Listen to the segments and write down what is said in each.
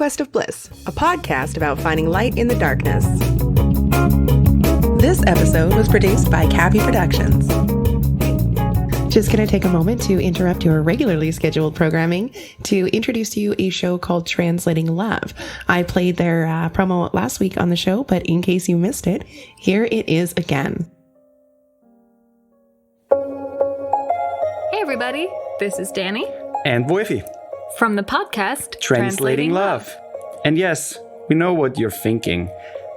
Conquest of Bliss, a podcast about finding light in the darkness. This episode was produced by Cappy Productions. Just going to take a moment to interrupt your regularly scheduled programming to introduce to you a show called Translating Love. I played their promo last week on the show, but in case you missed it, here it is again. Hey everybody, this is Danny. And Woify. From the podcast Translating Love. And yes, we know what you're thinking.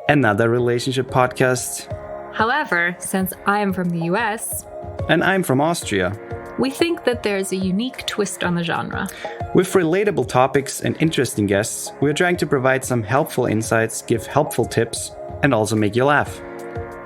Another relationship podcast. However, since I am from the US, and I'm from Austria, we think that there's a unique twist on the genre. With relatable topics and interesting guests, we're trying to provide some helpful insights, give helpful tips, and also make you laugh.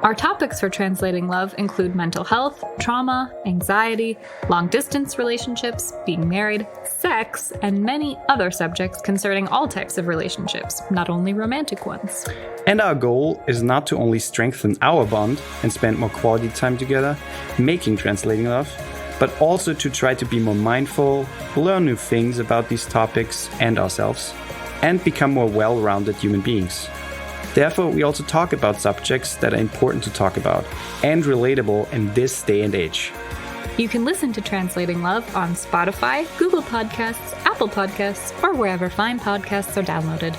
Our topics for Translating Love include mental health, trauma, anxiety, long-distance relationships, being married, sex, and many other subjects concerning all types of relationships, not only romantic ones. And our goal is not to only strengthen our bond and spend more quality time together, making Translating Love, but also to try to be more mindful, learn new things about these topics and ourselves, and become more well-rounded human beings. Therefore, we also talk about subjects that are important to talk about and relatable in this day and age. You can listen to Translating Love on Spotify, Google Podcasts, Apple Podcasts, or wherever fine podcasts are downloaded.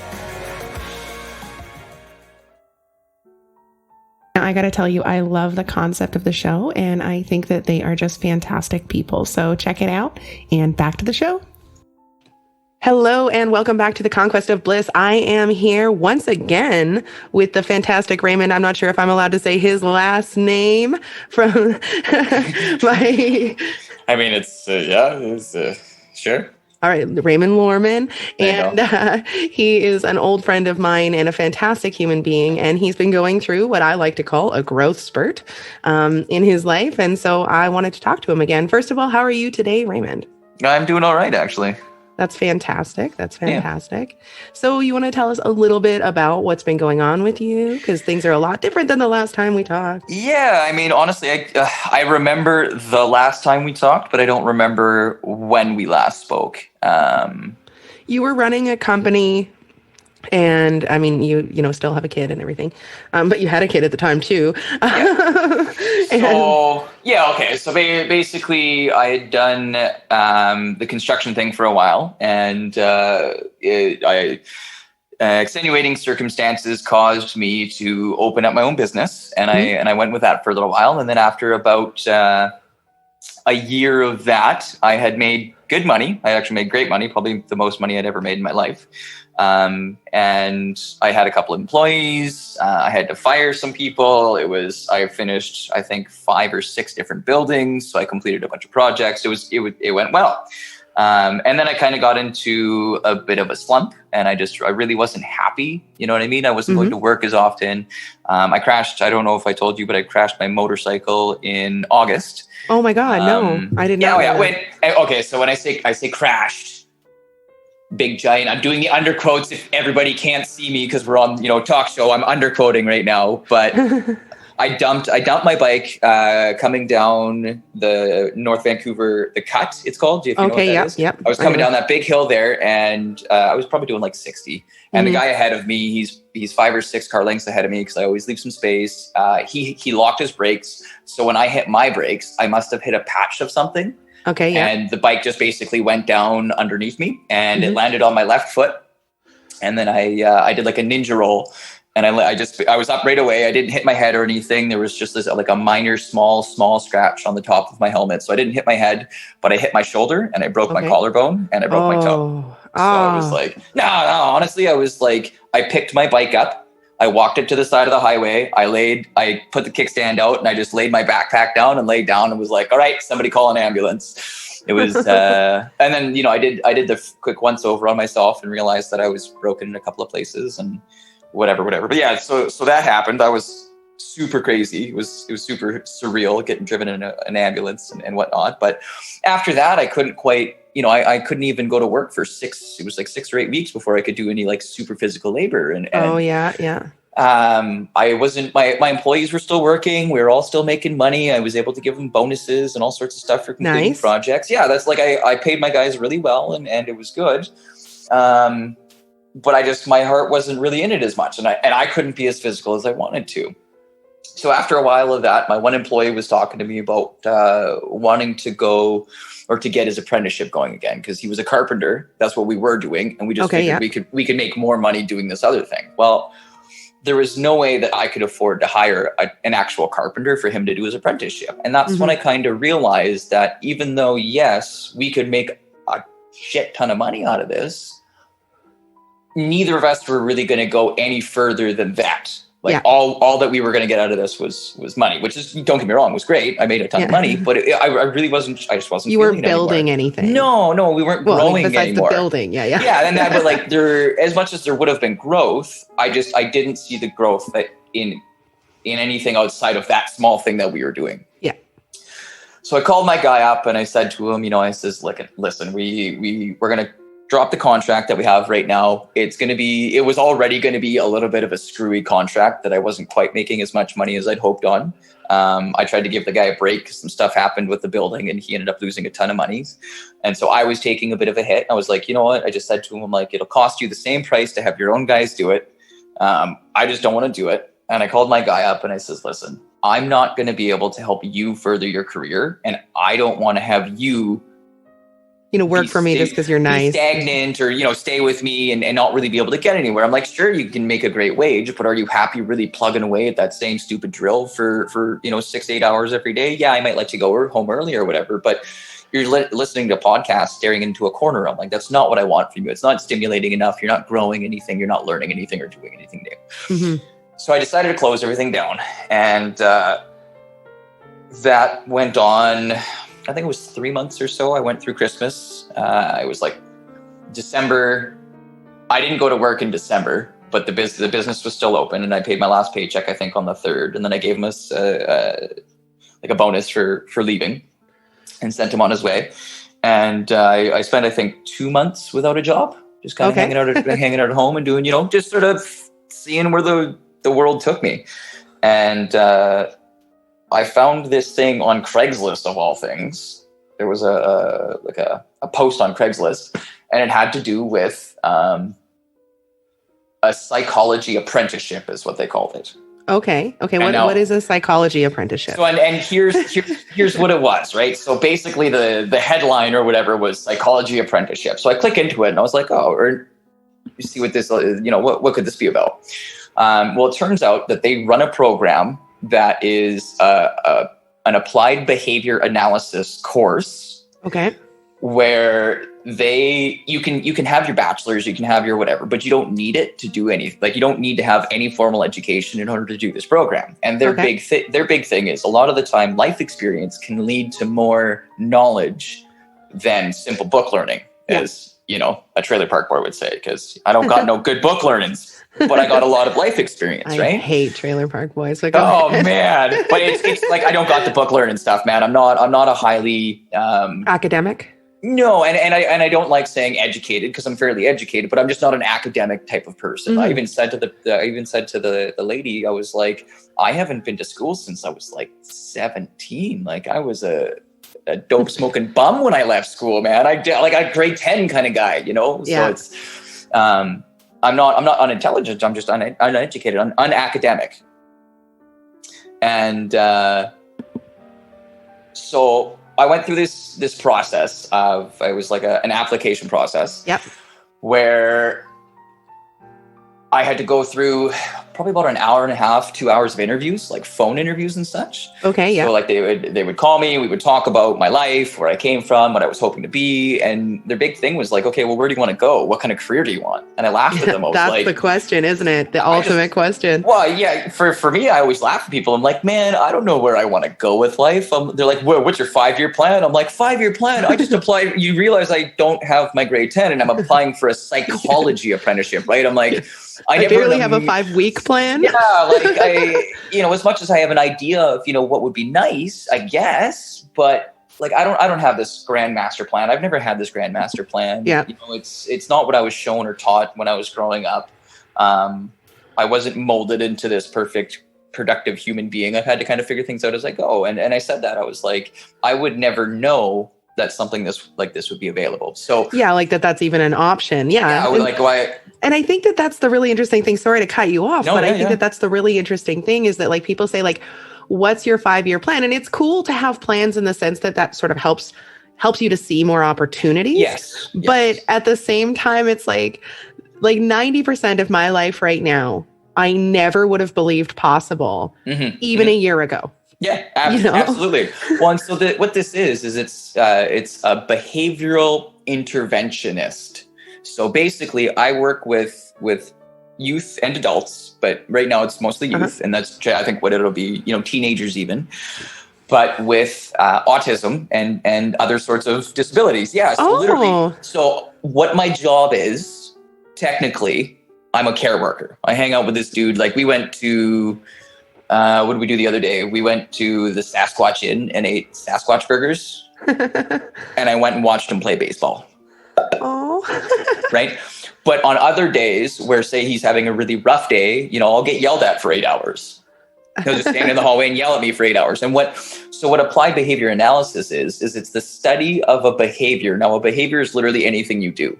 I got to tell you, I love the concept of the show, and I think that they are just fantastic people. So check it out, and back to the show. Hello, and welcome back to the Conquest of Bliss. I am here once again with the fantastic Raymond. I'm not sure if I'm allowed to say his last name from my... I mean, it's sure. All right, Raymond Lorman, and he is an old friend of mine and a fantastic human being, and he's been going through what I like to call a growth spurt in his life, and so I wanted to talk to him again. First of all, how are you today, Raymond? I'm doing all right, actually. That's fantastic. Yeah. So you want to tell us a little bit about what's been going on with you? Because things are a lot different than the last time we talked. Yeah, I mean, honestly, I remember the last time we talked, but I don't remember when we last spoke. You were running a company, and I mean, you still have a kid and everything, but you had a kid at the time too. Okay. So basically, I had done the construction thing for a while, and extenuating circumstances caused me to open up my own business, and I went with that for a little while, and then after about a year of that, I had made good money. I actually made great money, probably the most money I'd ever made in my life. And I had a couple of employees. I had to fire some people. I finished, I think, 5 or 6 different buildings. So I completed a bunch of projects. It went well. And then I kind of got into a bit of a slump, and I really wasn't happy. You know what I mean? I wasn't going to work as often. I crashed. I don't know if I told you, but I crashed my motorcycle in August. Oh my God. No, I did not. Yeah. Wait. Okay. So when I say crashed, big giant, I'm doing the underquotes if everybody can't see me because we're on, talk show. I'm underquoting right now, but I dumped my bike coming down the North Vancouver, the Cut, it's called. Do you know what that is? Yep. I was coming down that big hill there, and I was probably doing like 60. And the guy ahead of me, he's 5 or 6 car lengths ahead of me because I always leave some space. He locked his brakes, so when I hit my brakes, I must have hit a patch of something. Okay. Yeah. And the bike just basically went down underneath me, and it landed on my left foot. And then I did like a ninja roll. And I was up right away. I didn't hit my head or anything. There was just this like a minor, small scratch on the top of my helmet. So I didn't hit my head, but I hit my shoulder, and I broke my collarbone, and I broke my toe. So I was like, no, honestly, I picked my bike up. I walked it to the side of the highway. I put the kickstand out, and I just laid my backpack down and laid down and was like, all right, somebody call an ambulance. It was, and then, I did the quick once over on myself and realized that I was broken in a couple of places and whatever. But yeah, so that happened. I was super crazy. It was super surreal getting driven in an ambulance and whatnot. But after that, I couldn't quite, I couldn't even go to work for 6 or 8 weeks before I could do any like super physical labor. And oh yeah. I wasn't, my employees were still working. We were all still making money. I was able to give them bonuses and all sorts of stuff for completing projects. Yeah. That's like, I paid my guys really well and it was good. but my heart wasn't really in it as much. And I couldn't be as physical as I wanted to. So after a while of that, my one employee was talking to me about wanting to go or to get his apprenticeship going again, because he was a carpenter. That's what we were doing. And we just figured we could make more money doing this other thing. Well, there was no way that I could afford to hire an actual carpenter for him to do his apprenticeship. And that's when I kind of realized that even though, yes, we could make a shit ton of money out of this, neither of us were really going to go any further than that. Like all that we were going to get out of this was money, which is, don't get me wrong, was great. I made a ton of money, but I really wasn't. I just wasn't. You weren't building anything. No, we weren't growing besides anymore. The building, yeah. And that, but like as much as there would have been growth, I didn't see the growth that in anything outside of that small thing that we were doing. Yeah. So I called my guy up and I said to him, I says, listen, we're going to drop the contract that we have right now. It was already going to be a little bit of a screwy contract that I wasn't quite making as much money as I'd hoped on. I tried to give the guy a break because some stuff happened with the building and he ended up losing a ton of money. And so I was taking a bit of a hit. I was like, you know what? I just said to him, like, it'll cost you the same price to have your own guys do it. I just don't want to do it. And I called my guy up and I says, listen, I'm not going to be able to help you further your career. And I don't want to have you work for me just because you're nice. Stagnant or, stay with me and not really be able to get anywhere. I'm like, sure, you can make a great wage, but are you happy really plugging away at that same stupid drill for 6 to 8 hours every day? Yeah, I might let you go home early or whatever, but you're listening to podcasts, staring into a corner. I'm like, that's not what I want from you. It's not stimulating enough. You're not growing anything. You're not learning anything or doing anything new. Mm-hmm. So I decided to close everything down. And that went on, I think it was 3 months or so. I went through Christmas. It was like December. I didn't go to work in December, but the business was still open, and I paid my last paycheck, I think, on the 3rd. And then I gave him a bonus for leaving and sent him on his way. And I spent, I think, 2 months without a job, just kind of hanging out at home and doing, just sort of seeing where the world took me. And I found this thing on Craigslist, of all things. There was a post on Craigslist, and it had to do with a psychology apprenticeship, is what they called it. Okay. What is a psychology apprenticeship? So, and here's what it was, right? So basically, the headline or whatever was psychology apprenticeship. So I click into it, and I was like, or you see what this, what could this be about? Well, it turns out that they run a program that is an applied behavior analysis course. Okay. Where you can have your bachelor's, you can have your whatever, but you don't need it to do anything. Like, you don't need to have any formal education in order to do this program. And their big thing is, a lot of the time, life experience can lead to more knowledge than simple book learning, as a trailer park boy would say, because I don't got no good book learnings. But I got a lot of life experience, right? I hate trailer park boys. Man, but it's like, I don't got the book learning stuff, man. I'm not a highly academic. No, and I don't like saying educated, because I'm fairly educated, but I'm just not an academic type of person. Mm-hmm. I even said to the lady, I was like, I haven't been to school since I was like 17. Like, I was a dope smoking bum when I left school, man. I did like a grade 10 kind of guy, So it's I'm not unintelligent. I'm just uneducated, unacademic. And so I went through this process of, it was like an application process. Yep. Where I had to go through probably about an hour and a half, 2 hours of interviews, like phone interviews and such. Okay, yeah. So like they would call me, we would talk about my life, where I came from, what I was hoping to be. And their big thing was like, okay, well, where do you want to go? What kind of career do you want? And I laughed at them. That's the question, isn't it? The ultimate question. Well, yeah, for me, I always laugh at people. I'm like, man, I don't know where I want to go with life. They're like, what's your 5-year plan? I'm like, 5-year plan? I just applied. You realize I don't have my grade 10 and I'm applying for a psychology apprenticeship, right? I'm like, I barely have a 5-week plan. Yeah, like as much as I have an idea of, what would be nice, I guess, but like, I don't have this grand master plan. I've never had this grand master plan. Yeah. It's not what I was shown or taught when I was growing up. I wasn't molded into this perfect, productive human being. I've had to kind of figure things out as I go. And I said that, I was like, I would never know that something like this would be available. So yeah, like that's even an option. Yeah. like why? And I think that's the really interesting thing. Sorry to cut you off, but I think that's the really interesting thing is that like people say like, what's your 5-year plan? And it's cool to have plans in the sense that sort of helps you to see more opportunities. Yes. But at the same time, it's like 90% of my life right now, I never would have believed possible even a year ago. Yeah, absolutely. Well, and so what this is it's a behavioral interventionist. So basically, I work with youth and adults, but right now it's mostly youth, and that's I think what it'll be, teenagers even, but with autism and other sorts of disabilities. Yeah, so literally. So what my job is, technically, I'm a care worker. I hang out with this dude. Like we went to, what did we do the other day? We went to the Sasquatch Inn and ate Sasquatch burgers. And I went and watched him play baseball. Oh. Right? But on other days where, say, he's having a really rough day, I'll get yelled at for 8 hours. He'll just stand in the hallway and yell at me for 8 hours. And what applied behavior analysis is it's the study of a behavior. Now, a behavior is literally anything you do.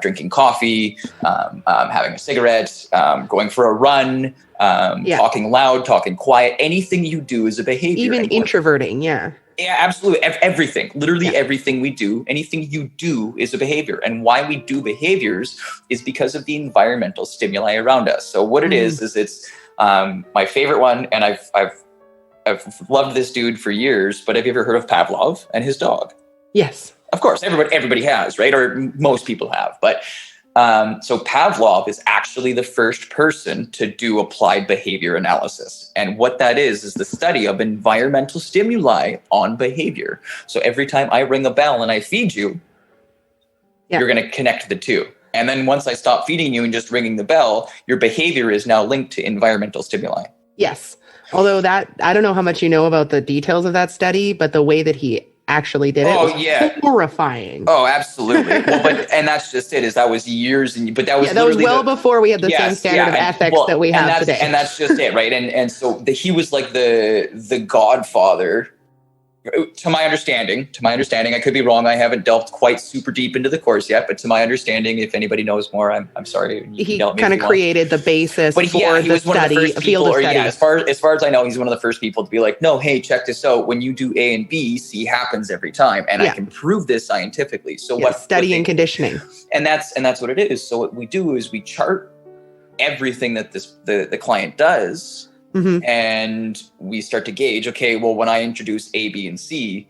Drinking coffee, having a cigarette, going for a run, talking loud, talking quiet. Anything you do is a behavior. Even introverting, yeah. Yeah, absolutely. Everything, literally everything we do, anything you do is a behavior. And why we do behaviors is because of the environmental stimuli around us. So what it is it's my favorite one, and I've loved this dude for years, but have you ever heard of Pavlov and his dog? Yes. Of course, everybody has, right? Or most people have. But so Pavlov is actually the first person to do applied behavior analysis. And what that is the study of environmental stimuli on behavior. So every time I ring a bell and I feed you, you're going to connect the two. And then once I stop feeding you and just ringing the bell, your behavior is now linked to environmental stimuli. Yes. Although I don't know how much you know about the details of that study, but the way that he actually did it was horrifying. Oh, absolutely. Well, and that's just it. That was years, but that was that was well before we had the same standard of ethics that we have today. And that's just it, right? And so he was like the godfather. To my understanding, I could be wrong. I haven't delved quite super deep into the course yet, but to my understanding, if anybody knows more, I'm sorry. He kind of created the basis for the study, field of study. Yeah, as far as I know, he's one of the first people to be like, no, hey, check this out. When you do A and B, C happens every time, and I can prove this scientifically. So study and conditioning, and that's what it is. So what we do is we chart everything that the client does. And we start to gauge, okay, well, when I introduce A, B, and C,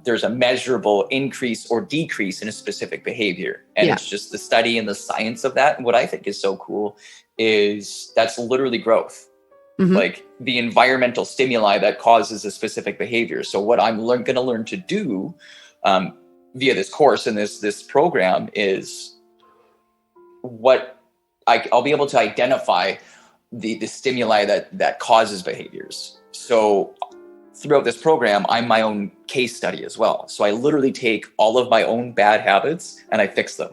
there's a measurable increase or decrease in a specific behavior. And it's just the study and the science of that. And what I think is so cool is that's literally growth. Like the environmental stimuli that causes a specific behavior. So what I'm going to learn to do via this course and this program is what I'll be able to identify the stimuli that causes behaviors. So throughout this program, I'm my own case study as well. So I literally take all of my own bad habits and I fix them.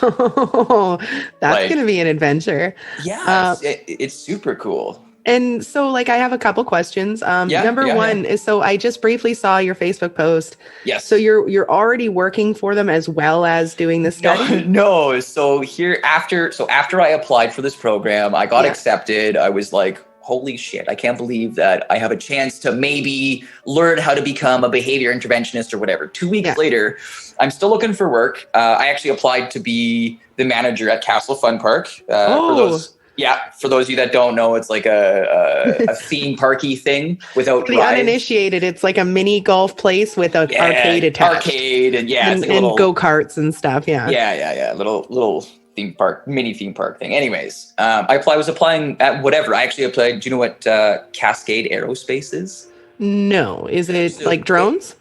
Oh, that's going to be an adventure. Yeah, it's super cool. And so I have a couple questions. Number one is, so I just briefly saw your Facebook post. Yes. So you're already working for them as well as doing the study? No. So after I applied for this program, I got accepted. I was like, holy shit, I can't believe that I have a chance to maybe learn how to become a behavior interventionist or whatever. 2 weeks later, I'm still looking for work. I actually applied to be the manager at Castle Fun Park. For those of you that don't know, it's like a theme parky thing without the uninitiated. It's like a mini golf place with an arcade attached. Arcade and it's like and go-karts and stuff. Yeah. Little theme park, mini theme park thing. Anyways, I was applying at whatever. I actually applied. Do you know what Cascade Aerospace is? No. Is it like drones?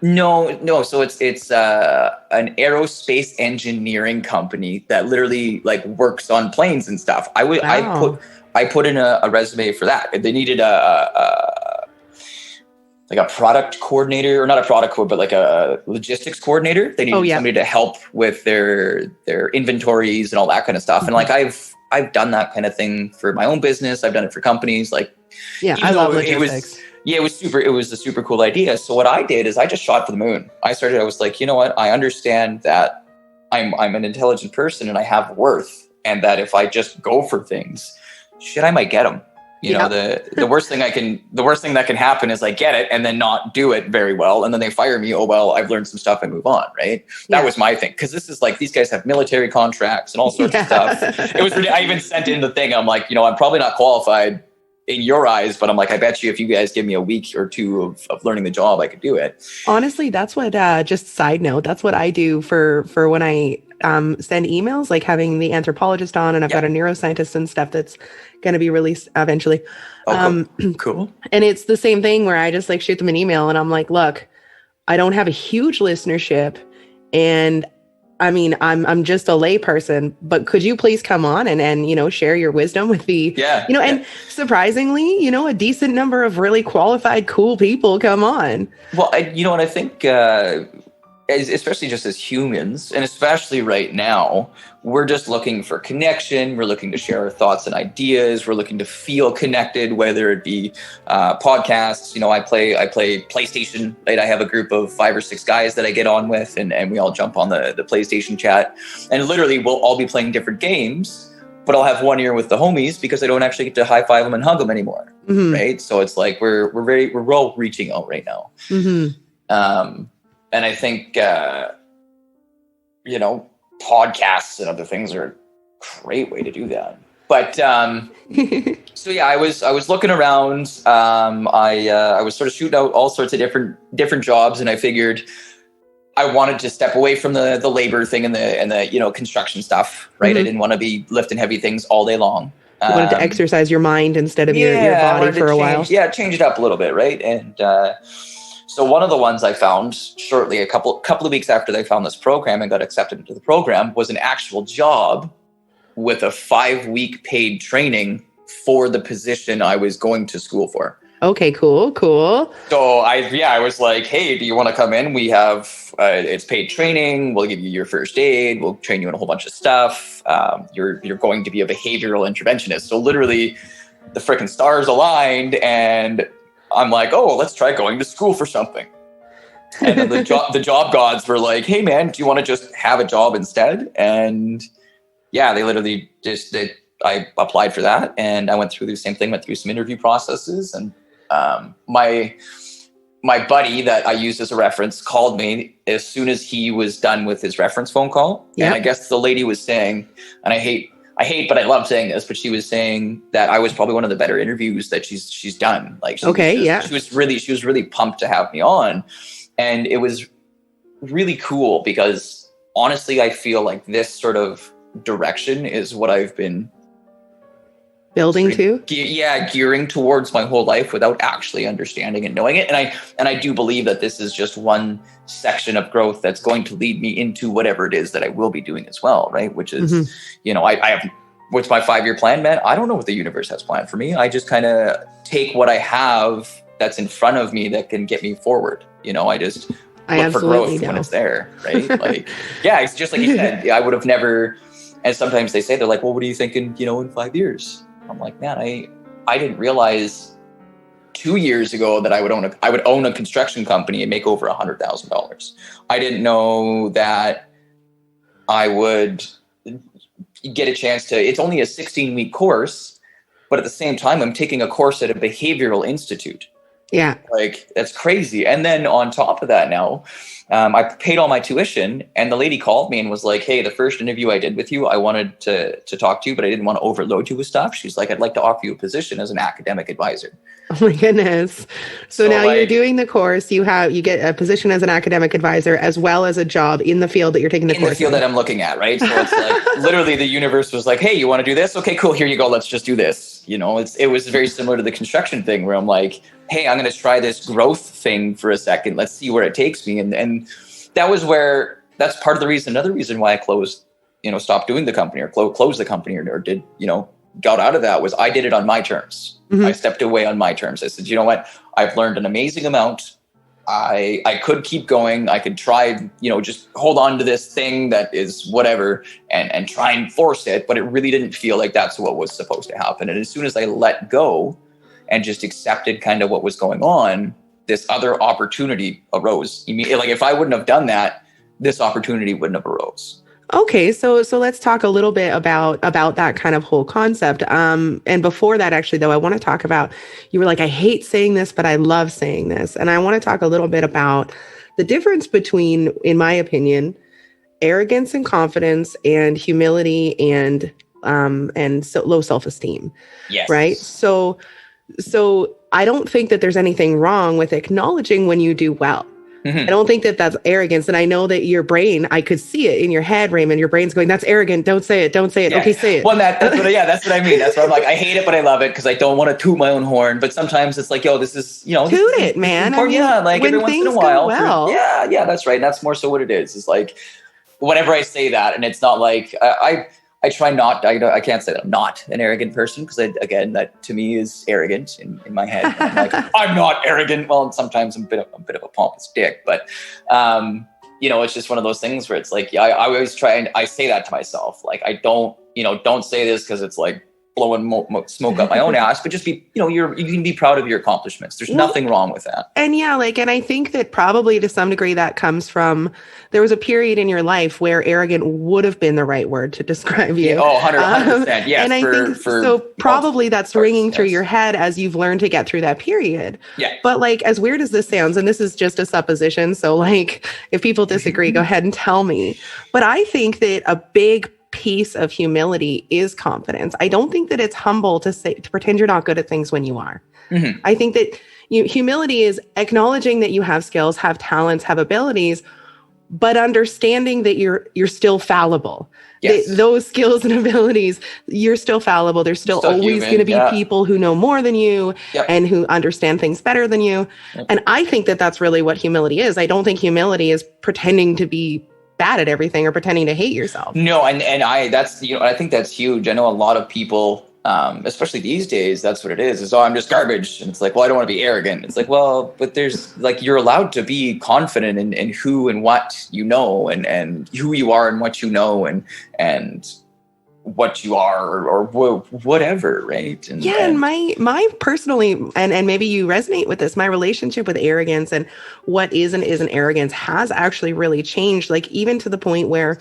No. So it's an aerospace engineering company that literally works on planes and stuff. I put in a resume for that. They needed a product coordinator, or not a product coordinator, but a logistics coordinator. They needed somebody to help with their inventories and all that kind of stuff. And I've done that kind of thing for my own business. I've done it for companies. Like, Yeah, I love logistics. It was a super cool idea. So what I did is I just shot for the moon. I was like, you know what? I understand that I'm an intelligent person and I have worth, and that if I just go for things, shit, I might get them. You know, the worst thing that can happen is I get it and then not do it very well, and then they fire me. Oh well, I've learned some stuff and move on. Right? That was my thing, because this is like, these guys have military contracts and all sorts of stuff. It was I even sent in the thing. I'm like, I'm probably not qualified in your eyes, but I'm like, I bet you if you guys give me a week or two of learning the job, I could do it. Honestly, that's what, just side note, that's what I do for when I send emails, like having the anthropologist on, and I've got a neuroscientist and stuff that's going to be released eventually. Cool. And it's the same thing where I just like shoot them an email and I'm like, look, I don't have a huge listenership, and I mean, I'm just a lay person, but could you please come on and share your wisdom with the, and surprisingly, a decent number of really qualified, cool people come on. Well, what I think, especially just as humans, and especially right now, we're just looking for connection. We're looking to share our thoughts and ideas. We're looking to feel connected, whether it be podcasts. I play PlayStation. Right? I have a group of 5 or 6 guys that I get on with, and we all jump on the PlayStation chat. And literally, we'll all be playing different games, but I'll have one ear with the homies because I don't actually get to high five them and hug them anymore. Mm-hmm. Right? So it's like we're all reaching out right now. Mm-hmm. And I think, podcasts and other things are a great way to do that. But so yeah, I was looking around. I was sort of shooting out all sorts of different jobs, and I figured I wanted to step away from the labor thing and the construction stuff. Right, I didn't want to be lifting heavy things all day long. You wanted to exercise your mind instead of your body for a while. Yeah, change it up a little bit, right? And so one of the ones I found shortly, a couple of weeks after they found this program and got accepted into the program, was an actual job with a 5-week paid training for the position I was going to school for. Okay, cool. So I was like, hey, do you want to come in? We have, it's paid training. We'll give you your first aid. We'll train you in a whole bunch of stuff. You're going to be a behavioral interventionist. So literally the freaking stars aligned, and I'm like, oh, let's try going to school for something. And then the job gods were like, hey man, do you want to just have a job instead? And yeah, they literally I applied for that, and I went through the same thing, went through some interview processes. And my buddy that I used as a reference called me as soon as he was done with his reference phone call. Yep. And I guess the lady was saying, and I hate, but I love saying this, but she was saying that I was probably one of the better interviews that she's done. Like, she was really pumped to have me on. And it was really cool because honestly, I feel like this sort of direction is what I've been building to. Gearing towards my whole life without actually understanding and knowing it. And I do believe that this is just one section of growth that's going to lead me into whatever it is that I will be doing as well, right? Which is, I have, what's my 5-year plan, man? I don't know what the universe has planned for me. I just kind of take what I have that's in front of me that can get me forward. I just look for growth when it's there, right? Like, yeah, it's just like you said, I would have never, and sometimes they say, they're like, well, what are you thinking, in 5 years? I'm like, man, I didn't realize 2 years ago that I would own a construction company and make over $100,000. I didn't know that I would get a chance to, it's only a 16-week course, but at the same time, I'm taking a course at a behavioral institute. Yeah. Like, that's crazy. And then on top of that now, I paid all my tuition, and the lady called me and was like, hey, the first interview I did with you, I wanted to talk to you, but I didn't want to overload you with stuff. She's like, I'd like to offer you a position as an academic advisor. Oh my goodness. So now you're doing the course, you get a position as an academic advisor as well as a job in the field that you're taking the course in. The field that I'm looking at, right? So it's like, literally the universe was like, hey, you want to do this? Okay, cool. Here you go. Let's just do this. It was very similar to the construction thing where I'm like, hey, I'm going to try this growth thing for a second. Let's see where it takes me. And that's part of the reason. Another reason why I stopped doing the company or closed the company or did, got out of that was I did it on my terms. Mm-hmm. I stepped away on my terms. I said, you know what? I've learned an amazing amount. I could keep going. I could try, just hold on to this thing that is whatever and try and force it. But it really didn't feel like that's what was supposed to happen. And as soon as I let go and just accepted kind of what was going on, this other opportunity arose. Like if I wouldn't have done that, this opportunity wouldn't have arose. Okay, so let's talk a little bit about that kind of whole concept. And before that, actually, though, I want to talk about, you were like, I hate saying this, but I love saying this. And I want to talk a little bit about the difference between, in my opinion, arrogance and confidence and humility and low self-esteem. Yes. Right. So I don't think that there's anything wrong with acknowledging when you do well. I don't think that that's arrogance. And I know that your brain, I could see it in your head, Raymond, your brain's going, that's arrogant. Don't say it. Don't say it. Yeah. Okay, say it. Well, that's what I mean. That's why I'm like, I hate it, but I love it because I don't want to toot my own horn. But sometimes it's like, yo, this is, toot it, man. Like every once in a while. Well. Yeah, that's right. And that's more so what it is. It's like, whenever I say that, and it's not like, I try not, I can't say that I'm not an arrogant person because again, that to me is arrogant in my head. I'm like, I'm not arrogant. Well, sometimes I'm a bit of a pompous dick, but, it's just one of those things where it's like, I always try and I say that to myself. Like, I don't say this because it's like blowing smoke up my own ass, but just be, you can be proud of your accomplishments. There's nothing wrong with that. And and I think that probably to some degree that comes from, there was a period in your life where arrogant would have been the right word to describe you. Yeah, 100%. Yes. And I think so probably that's ringing through your head as you've learned to get through that period. Yeah. But like, as weird as this sounds, and this is just a supposition, so like, if people disagree, go ahead and tell me. But I think that a big piece of humility is confidence. I don't think that it's humble to pretend you're not good at things when you are. I think that humility is acknowledging that you have skills, have talents, have abilities, but understanding that you're still fallible. Yes. Those skills and abilities, you're still fallible. There's still always going to be people who know more than you and who understand things better than you. And I think that that's really what humility is. I don't think humility is pretending to be bad at everything or pretending to hate yourself. No, and I think that's huge. I know a lot of people, especially these days, that's what it is, I'm just garbage. And it's like, well, I don't want to be arrogant. It's like, well, but there's like, you're allowed to be confident in who and what you know and who you are and what you know and what you are or whatever, right? And my personally, and maybe you resonate with this, my relationship with arrogance and what is and isn't arrogance has actually really changed, like even to the point where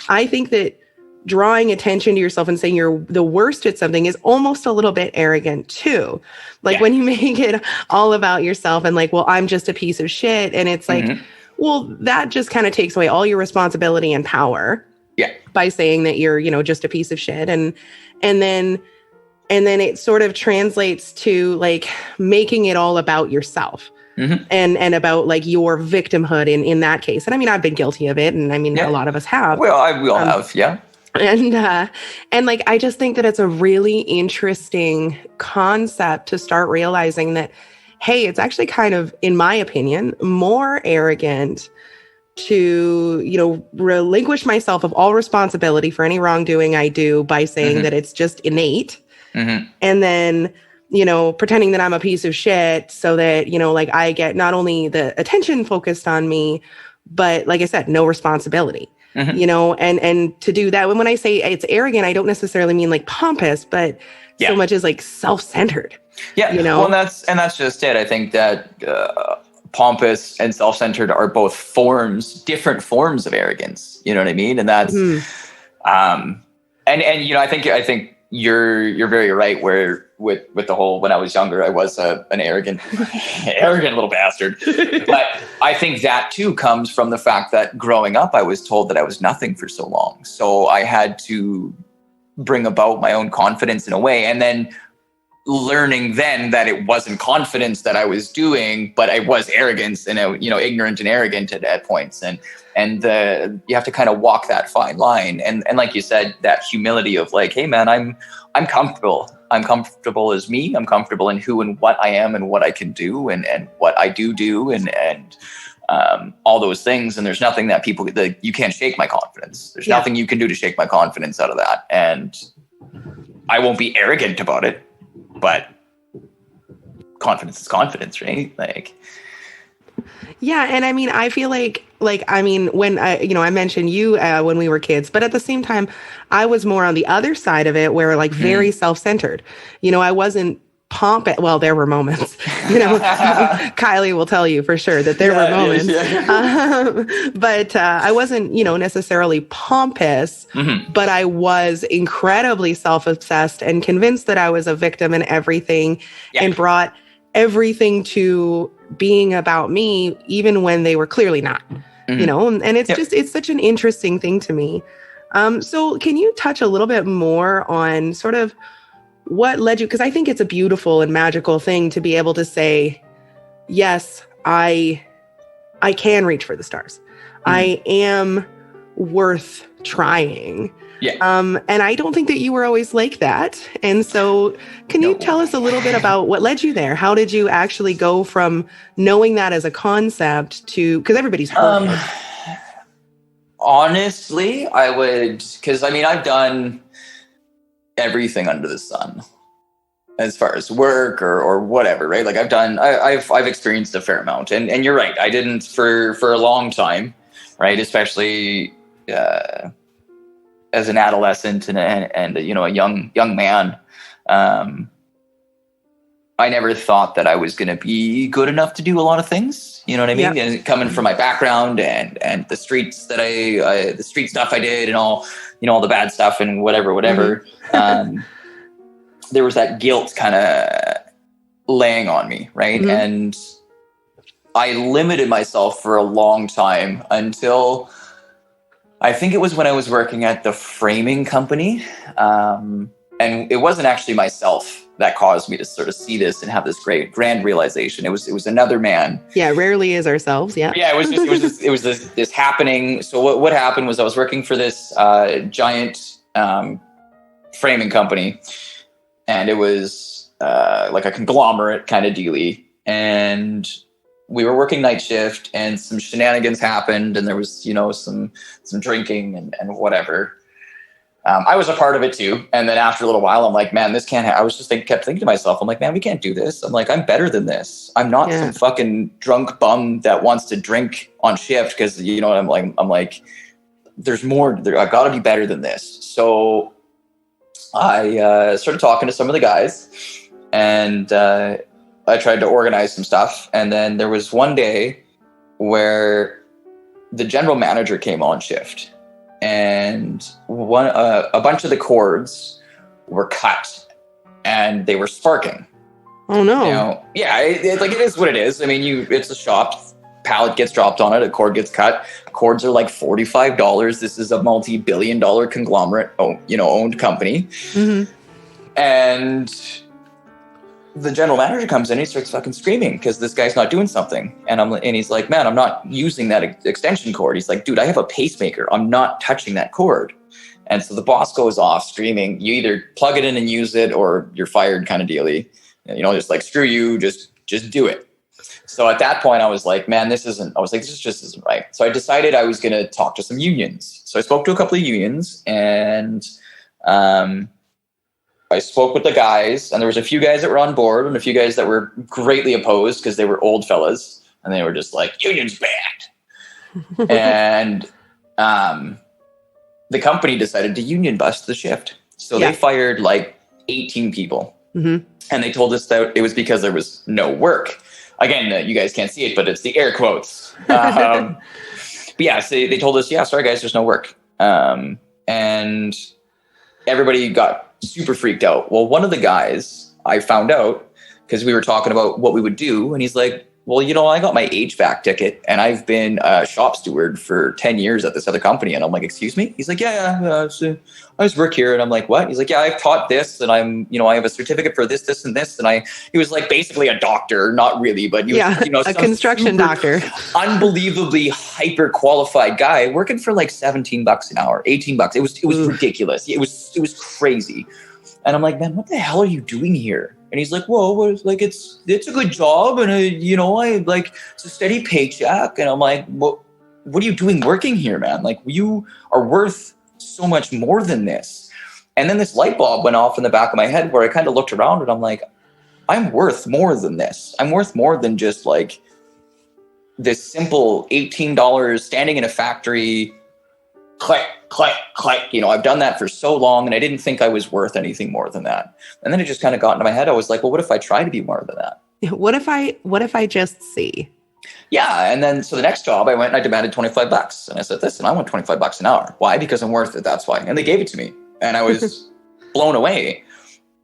I think that drawing attention to yourself and saying you're the worst at something is almost a little bit arrogant too. Like when you make it all about yourself and like, well, I'm just a piece of shit. And it's like, well, that just kind of takes away all your responsibility and power. Yeah. By saying that you're, just a piece of shit. And then it sort of translates to like making it all about yourself and about like your victimhood in that case. And I mean, I've been guilty of it. And I mean, a lot of us have. Well, we all have. Yeah. And like, I just think that it's a really interesting concept to start realizing that, hey, it's actually kind of, in my opinion, more arrogant to, relinquish myself of all responsibility for any wrongdoing I do by saying that it's just innate. And then, pretending that I'm a piece of shit so that, like I get not only the attention focused on me, but like I said, no responsibility, and to do that. When I say it's arrogant, I don't necessarily mean like pompous, but so much as like self-centered. Yeah. Well, and that's just it. I think that, pompous and self-centered are both different forms of arrogance. You know what I mean? And that's, and I think you're very right where with the whole, when I was younger, I was an arrogant little bastard. But I think that too comes from the fact that growing up, I was told that I was nothing for so long. So I had to bring about my own confidence in a way. And then learning then that it wasn't confidence that I was doing, but I was arrogance and, ignorant and arrogant at points. And you have to kind of walk that fine line. And like you said, that humility of like, hey man, I'm comfortable. I'm comfortable as me. I'm comfortable in who and what I am and what I can do and what I do and all those things. And there's nothing that you can't shake my confidence. There's nothing you can do to shake my confidence out of that. And I won't be arrogant about it. But confidence is confidence, right? Like, Yeah, and I mean, I feel like I mean, when I mentioned you when we were kids, but at the same time, I was more on the other side of it, where like very self-centered. I wasn't pompous. Well, there were moments. Kylie will tell you for sure that there were moments. But I wasn't, necessarily pompous, but I was incredibly self-obsessed and convinced that I was a victim in everything, and brought everything to being about me, even when they were clearly not, and it's just, it's such an interesting thing to me. So can you touch a little bit more on sort of what led you? Because I think it's a beautiful and magical thing to be able to say, yes, I can reach for the stars. I am worth trying. And I don't think that you were always like that. And so can you tell us a little bit about what led you there? How did you actually go from knowing that as a concept to, because everybody's heard it. Honestly, I would, because I mean, I've done everything under the sun as far as work or whatever, right? Like I've experienced a fair amount, and you're right. I didn't for a long time, right? Especially, as an adolescent and a young man, I never thought that I was going to be good enough to do a lot of things. You know what I mean? And coming from my background and the streets that the street stuff I did and all the bad stuff and whatever. There was that guilt kind of laying on me, right? And I limited myself for a long time until I think it was when I was working at the framing company. And it wasn't actually myself that caused me to sort of see this and have this grand realization. It was another man. Yeah, rarely is ourselves. Yeah. Yeah, it was this happening. So what happened was I was working for this giant framing company, and it was like a conglomerate kind of dealy. And we were working night shift, and some shenanigans happened, and there was some drinking and whatever. I was a part of it too. And then after a little while, I'm like, man, this can't I was just kept thinking to myself, I'm like, man, we can't do this. I'm like, I'm better than this. I'm not some fucking drunk bum that wants to drink on shift because, I'm like, there's more. I've got to be better than this. So I started talking to some of the guys, and I tried to organize some stuff. And then there was one day where the general manager came on shift. And a bunch of the cords were cut, and they were sparking. Oh no! It is what it is. I mean, it's a shop. Pallet gets dropped on it. A cord gets cut. Cords are like $45. This is a multi-billion-dollar conglomerate, owned company. And the general manager comes in and he starts fucking screaming because this guy's not doing something. And he's like, man, I'm not using that extension cord. He's like, dude, I have a pacemaker. I'm not touching that cord. And so the boss goes off screaming, you either plug it in and use it or you're fired kind of dealy. Just like, screw you, just do it. So at that point I was like, man, this just isn't right. So I decided I was going to talk to some unions. So I spoke to a couple of unions, and I spoke with the guys, and there was a few guys that were on board and a few guys that were greatly opposed because they were old fellas, and they were just like, union's bad. And the company decided to union bust the shift. So they fired like 18 people. And they told us that it was because there was no work. Again, you guys can't see it, but it's the air quotes. But yeah, so they told us, sorry guys, there's no work. And everybody got super freaked out. Well, one of the guys I found out because we were talking about what we would do, and he's like, well, I got my HVAC ticket, and I've been a shop steward for 10 years at this other company. And I'm like, excuse me? He's like, I just work here. And I'm like, what? He's like, yeah, I've taught this, and I have a certificate for this, and this. And he was like basically a doctor, not really, but he was, a construction doctor, unbelievably hyper qualified guy working for like $17 an hour, $18. It was ridiculous. It was crazy. And I'm like, man, what the hell are you doing here? And he's like, whoa, it's a good job. And, I like, it's a steady paycheck. And I'm like, what are you doing working here, man? Like, you are worth so much more than this. And then this light bulb went off in the back of my head where I kind of looked around, and I'm like, I'm worth more than this. I'm worth more than just like this simple $18 standing in a factory, click, click, click. I've done that for so long, and I didn't think I was worth anything more than that. And then it just kind of got into my head. I was like, well, what if I try to be more than that? What if I just see? Yeah. And then, so the next job I went and I demanded $25. And I said, listen, I want $25 an hour. Why? Because I'm worth it. That's why. And they gave it to me. And I was blown away.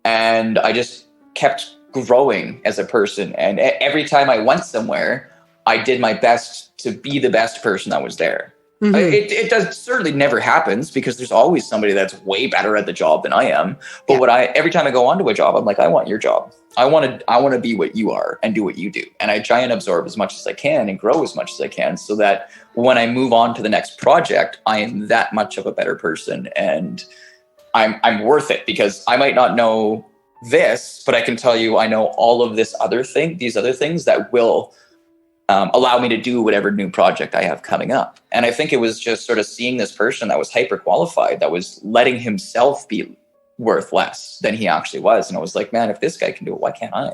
And I just kept growing as a person. And every time I went somewhere, I did my best to be the best person that was there. Mm-hmm. It does certainly never happens, because there's always somebody that's way better at the job than I am. But every time I go onto a job, I'm like, I want your job. I want to be what you are and do what you do. And I try and absorb as much as I can and grow as much as I can, so that when I move on to the next project, I am that much of a better person, and I'm worth it, because I might not know this, but I can tell you I know all of these other things that will allow me to do whatever new project I have coming up. And I think it was just sort of seeing this person that was hyper qualified, that was letting himself be worth less than he actually was. And I was like, man, if this guy can do it, why can't I?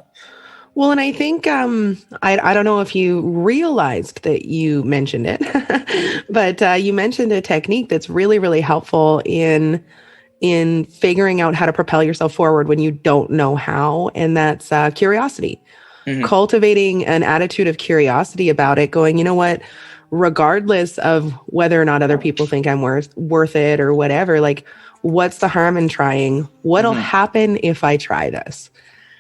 Well, and I think, I don't know if you realized that you mentioned it, but you mentioned a technique that's really, really helpful in figuring out how to propel yourself forward when you don't know how. And that's curiosity. Mm-hmm. Cultivating an attitude of curiosity about it, going, you know what, regardless of whether or not other people think I'm worth it or whatever, like, what's the harm in trying? What'll happen if I try this?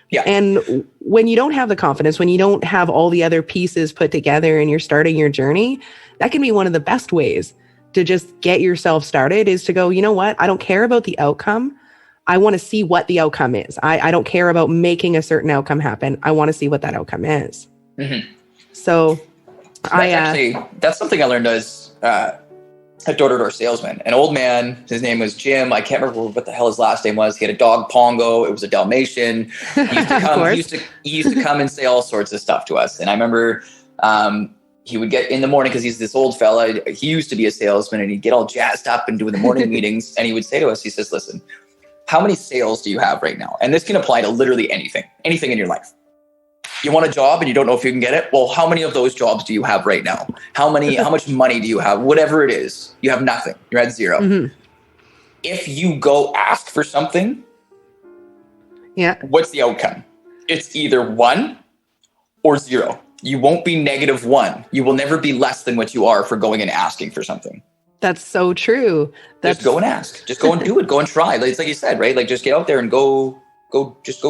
Yeah. And when you don't have the confidence, when you don't have all the other pieces put together and you're starting your journey, that can be one of the best ways to just get yourself started, is to go, you know what, I don't care about the outcome. I want to see what the outcome is. I don't care about making a certain outcome happen. I want to see what that outcome is. Mm-hmm. So that's something I learned as a door-to-door salesman. An old man, his name was Jim. I can't remember what the hell his last name was. He had a dog, Pongo. It was a Dalmatian. He used to come and say all sorts of stuff to us. And I remember he would get in the morning, because he's this old fella. He used to be a salesman, and he'd get all jazzed up and doing the morning meetings. And he would say to us, he says, listen, how many sales do you have right now? And this can apply to literally anything in your life. You want a job and you don't know if you can get it? Well, how many of those jobs do you have right now? How much money do you have? Whatever it is, you have nothing. You're at zero. Mm-hmm. If you go ask for something, what's the outcome? It's either 1 or 0. You won't be -1. You will never be less than what you are for going and asking for something. That's so true. Just go and ask. Just go and do it. Go and try. It's like you said, right? Like, just get out there and go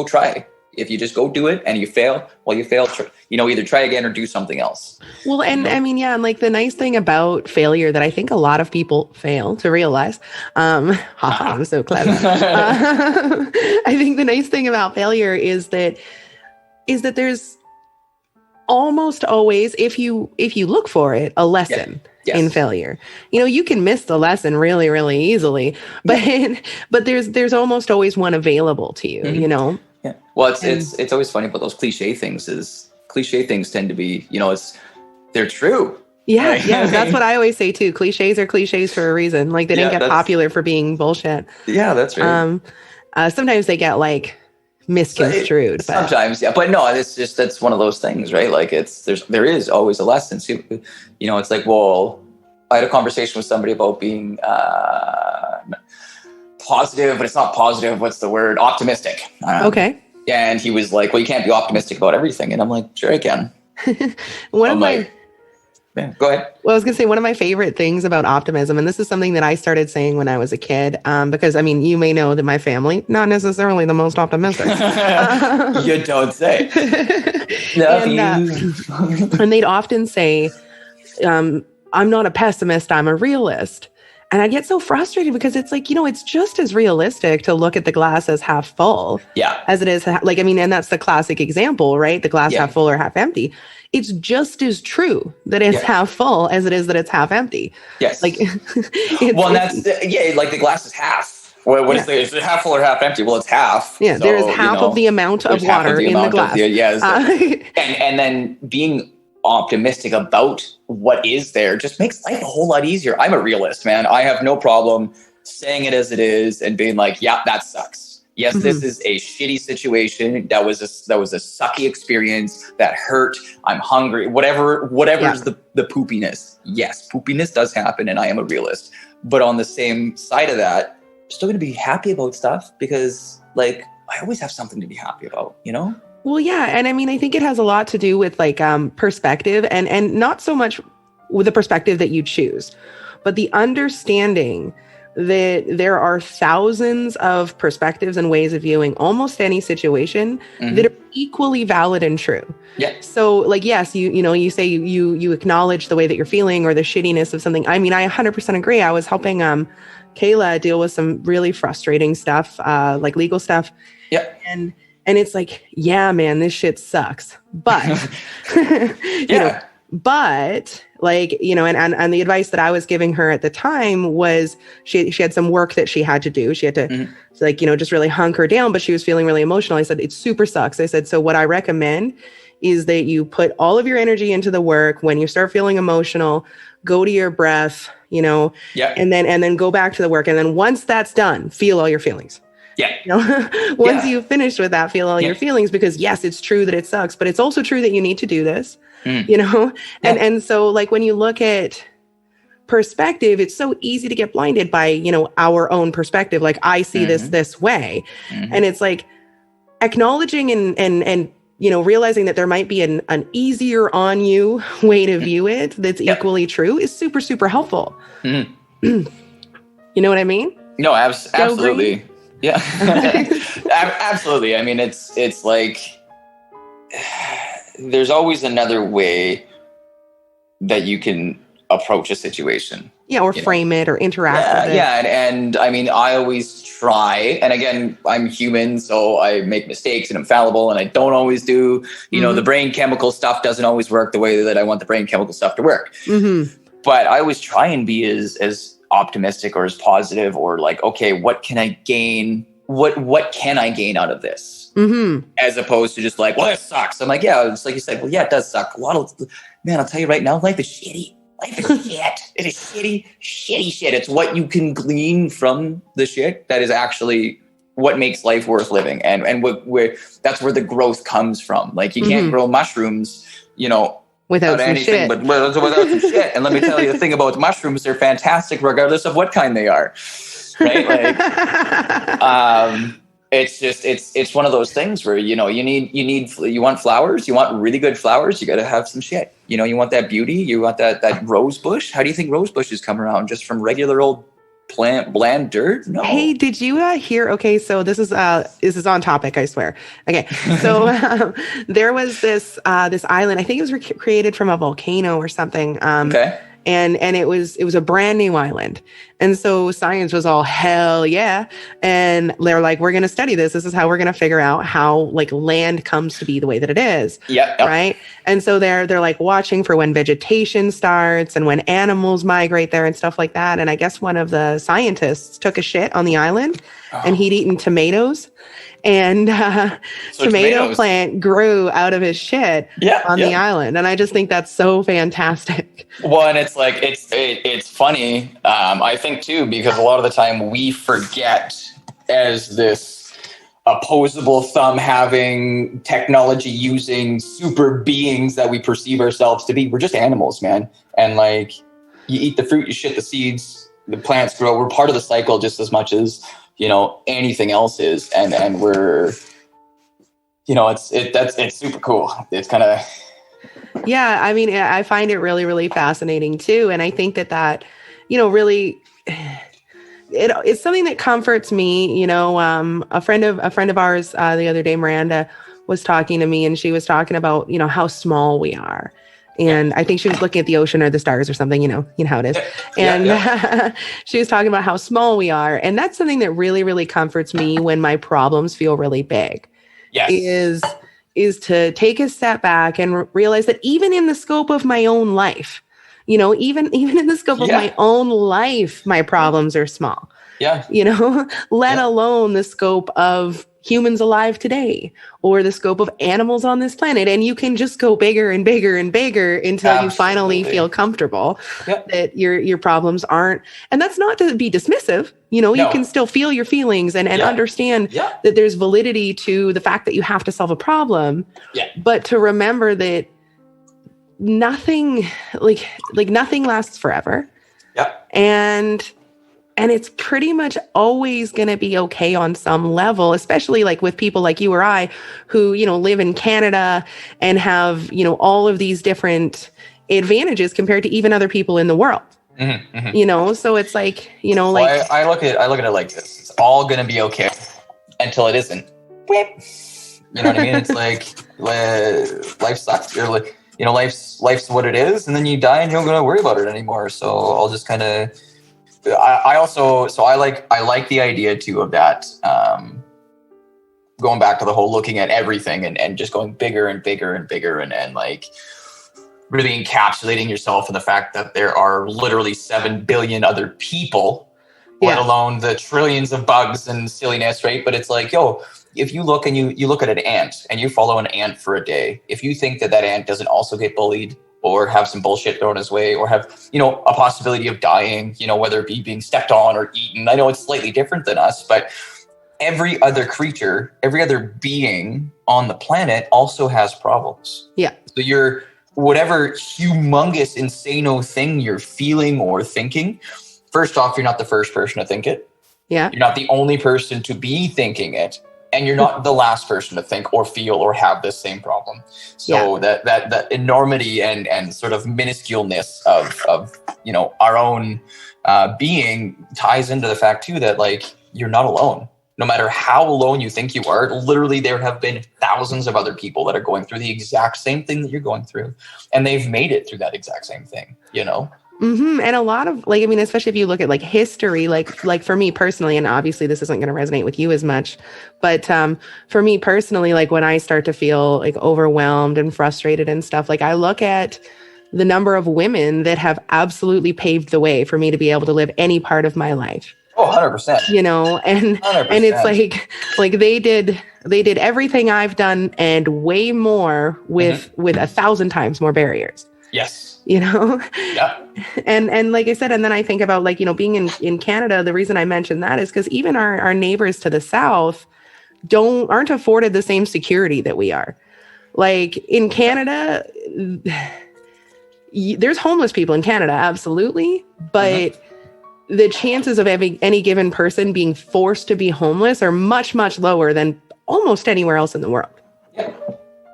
try. If you just go do it and you fail, well, you failed. Either try again or do something else. Well, and I mean, and like, the nice thing about failure that I think a lot of people fail to realize, I'm so clever. I think the nice thing about failure is that there's almost always, if you look for it, a lesson. Yes. In failure. You can miss the lesson really, really easily, but there's almost always one available to you, mm-hmm. Yeah. Well, it's always funny about those cliche things. Cliche things tend to be, they're true. Yeah. Right? Yeah. That's what I always say too. Cliches are cliches for a reason. Like, they didn't get popular for being bullshit. Yeah, that's right. Sometimes they get misconstrued. Sometimes, yeah. But no, that's one of those things, right? Like, there is always a lesson. So, it's like, well, I had a conversation with somebody about being positive, but it's not positive. What's the word? Optimistic. Okay. And he was like, well, you can't be optimistic about everything. And I'm like, sure I can. Yeah, go ahead. Well, I was going to say, one of my favorite things about optimism, and this is something that I started saying when I was a kid, because, I mean, you may know that my family, not necessarily the most optimistic. You don't say. And they'd often say, I'm not a pessimist, I'm a realist. And I get so frustrated, because it's like, it's just as realistic to look at the glass as half full as it is. And that's the classic example, right? The glass half full or half empty. It's just as true that it's half full as it is that it's half empty. Yes. Like, that's like the glass is half. Is it half full or half empty? Well, it's half. Yeah, so, there's half of the amount of water in the glass. And then being optimistic about what is there just makes life a whole lot easier. I'm a realist, man. I have no problem saying it as it is and being like, yeah, that sucks. Yes, this is a shitty situation. That was a sucky experience that hurt. I'm hungry. Whatever's the poopiness. Yes, poopiness does happen, and I am a realist. But on the same side of that, I'm still going to be happy about stuff because, like, I always have something to be happy about, you know? Well, yeah. And I mean, I think it has a lot to do with like perspective and not so much with the perspective that you choose, but the understanding that there are thousands of perspectives and ways of viewing almost any situation that are equally valid and true. Yeah. So like, yes, you say you acknowledge the way that you're feeling or the shittiness of something. I mean, I 100% agree. I was helping Kayla deal with some really frustrating stuff, like legal stuff. Yeah. And it's like, yeah, man, this shit sucks. But, but like, and the advice that I was giving her at the time was she had some work that she had to do. She had to just really hunker down, but she was feeling really emotional. I said, it super sucks. I said, so what I recommend is that you put all of your energy into the work. When you start feeling emotional, go to your breath, and then go back to the work. And then once that's done, feel all your feelings. Yeah. Once you've finished with that, feel all your feelings, because yes, it's true that it sucks, but it's also true that you need to do this, and so like when you look at perspective, it's so easy to get blinded by, our own perspective. Like I see this way, and it's like acknowledging and realizing that there might be an easier on you way to view it that's equally true is super, super helpful. You know what I mean? No, absolutely. Yeah, absolutely. I mean, it's like there's always another way that you can approach a situation. Yeah, or frame it or interact with it. Yeah, and I mean, I always try. And again, I'm human, so I make mistakes and I'm fallible, and I don't always do, the brain chemical stuff doesn't always work the way that I want the brain chemical stuff to work. But I always try and be as optimistic or as positive or like, okay, what can I gain? What can I gain out of this? As opposed to just like, well, it sucks. I'm like, yeah, it's like you said, well, yeah, it does suck. Man, I'll tell you right now, life is shitty. Life is shit. It is shitty shit. It's what you can glean from the shit that is actually what makes life worth living. And that's where the growth comes from. Like you can't grow mushrooms, without anything, shit. But without some shit. And let me tell you the thing about mushrooms, they're fantastic regardless of what kind they are. Right? Like, it's one of those things where, you want flowers, you want really good flowers, you got to have some shit. You want that beauty, you want that rose bush. How do you think rose bushes come around? Just from regular old bland dirt? No. Hey, did you hear? Okay, so this is on topic, I swear. Okay, so there was this island. I think it was created from a volcano or something. Okay. And it was a brand new island. And so science was all hell yeah. And they're like, we're going to study this. This is how we're going to figure out how like land comes to be the way that it is. Yep. Right. And so they're like watching for when vegetation starts and when animals migrate there and stuff like that. And I guess one of the scientists took a shit on the island and he'd eaten tomatoes. And tomato plant grew out of his shit on the island. And I just think that's so fantastic. Well, and it's like, it's funny, I think too, because a lot of the time we forget as this opposable thumb having technology using super beings that we perceive ourselves to be. We're just animals, man. And like you eat the fruit, you shit the seeds, the plants grow. We're part of the cycle just as much as anything else is, and we're, it's super cool. It's kind of, yeah. I mean, I find it really, really fascinating too, and I think that really, it's something that comforts me. A friend of ours the other day, Miranda, was talking to me, and she was talking about how small we are. And I think she was looking at the ocean or the stars or something, you know how it is. And she was talking about how small we are. And that's something that really, really comforts me when my problems feel really big. Yes. Is to take a step back and realize that even in the scope of my own life, even in the scope of my own life, my problems are small. Yeah. Let alone the scope of humans alive today, or the scope of animals on this planet. And you can just go bigger and bigger and bigger until you finally feel comfortable that your problems aren't. And that's not to be dismissive. You know, you can still feel your feelings and understand that there's validity to the fact that you have to solve a problem. But to remember that nothing nothing lasts forever. And it's pretty much always going to be okay on some level, especially like with people like you or I who, you know, live in Canada and have, you know, all of these different advantages compared to even other people in the world. You know, so it's like, you know, like I look at it like this. It's all going to be okay until it isn't. Whip. You know what I mean? It's like life sucks. You're like, you know, life's what it is, and then you die and you don't going to worry about it anymore. So I'll just kind of I like the idea too of that, going back to the whole looking at everything and just going bigger and bigger and bigger and like really encapsulating yourself in the fact that there are literally 7 billion other people, let alone the trillions of bugs and silliness, right? But it's like, yo, if you look and you look at an ant and you follow an ant for a day, if you think that ant doesn't also get bullied or have some bullshit thrown his way, or have, you know, a possibility of dying, you know, whether it be being stepped on or eaten. I know it's slightly different than us, but every other creature, every other being on the planet also has problems. So you're, whatever humongous, insano thing you're feeling or thinking, first off, you're not the first person to think it. You're not the only person to be thinking it. And you're not the last person to think or feel or have this same problem. So that enormity and sort of minusculeness of you know, our own being ties into the fact too that like you're not alone. No matter how alone you think you are, literally there have been thousands of other people that are going through the exact same thing that you're going through, and they've made it through that exact same thing. You know. And a lot of like, I mean, especially if you look at like history, like for me personally, and obviously this isn't going to resonate with you as much, but for me personally, like when I start to feel like overwhelmed and frustrated and stuff, like I look at the number of women that have absolutely paved the way for me to be able to live any part of my life. 100%. You know, and 100%. And it's like they did everything I've done and way more with 1,000 times more barriers. You know? And like I said, and then I think about like, you know, being in Canada, the reason I mentioned that is because even our neighbors to the south aren't afforded the same security that we are. Like in Canada, there's homeless people in Canada, absolutely. But the chances of any given person being forced to be homeless are much, much lower than almost anywhere else in the world.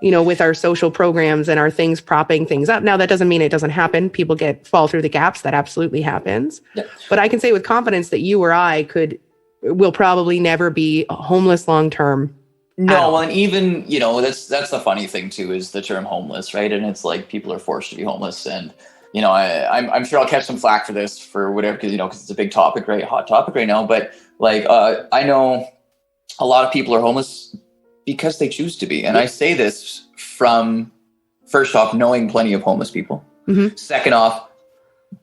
You know, with our social programs and our things propping things up. Now, that doesn't mean it doesn't happen. People fall through the gaps. That absolutely happens. But I can say with confidence that you or I will probably never be homeless long-term. No, well, and even, you know, that's the funny thing too, is the term homeless, right? And it's like people are forced to be homeless. And, you know, I'm sure I'll catch some flack for this, for whatever, because it's a big topic, right? Hot topic right now. But like, I know a lot of people are homeless because they choose to be. And I say this from, first off, knowing plenty of homeless people. Second off,